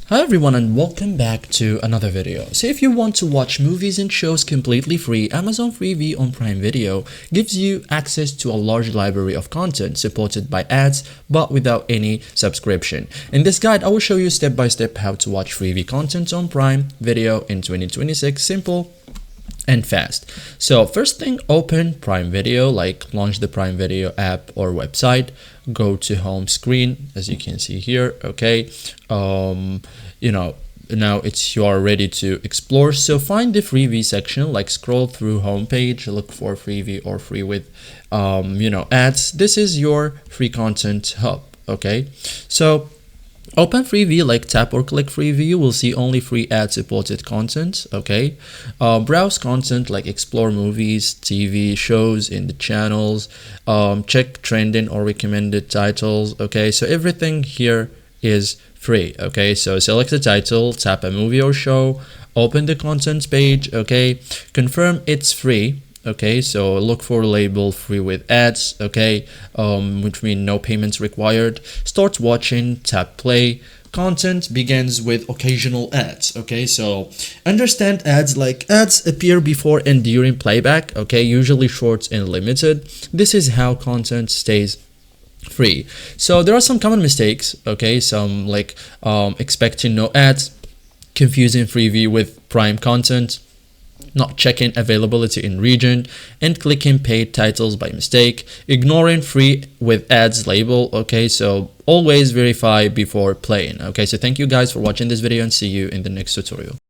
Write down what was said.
Hi everyone and welcome back to another video. So if you want to watch movies and shows completely free, Amazon Freevee on Prime Video gives you access to a large library of content supported by ads but without any subscription. In this guide, I will show you step by step how to watch Freevee content on Prime Video in 2026. Simple and fast. So first thing, open Prime Video, like launch the Prime Video app or website, go to home screen as you can see here. Okay, now you are ready to explore. So find the Freevee section, like scroll through homepage, look for Freevee or free with ads. This is your free content hub. Okay, so open Freevee, like tap or click Freevee, you will see only free ad supported content. Okay, browse content, like explore movies, TV shows in the channels, check trending or recommended titles. Okay, so everything here is free. Okay, so select the title, tap a movie or show, open the contents page. Okay, confirm it's free. Okay, so look for label free with ads. Okay, which means no payments required. Start watching, tap play. Content begins with occasional ads. Okay, so understand ads, like ads appear before and during playback. Okay, usually short and limited. This is how content stays free. So there are some common mistakes. Okay, some like expecting no ads, confusing Freevee with Prime content, not checking availability in region, and clicking paid titles by mistake, ignoring free with ads label. Okay, so always verify before playing. Okay, so thank you guys for watching this video and see you in the next tutorial.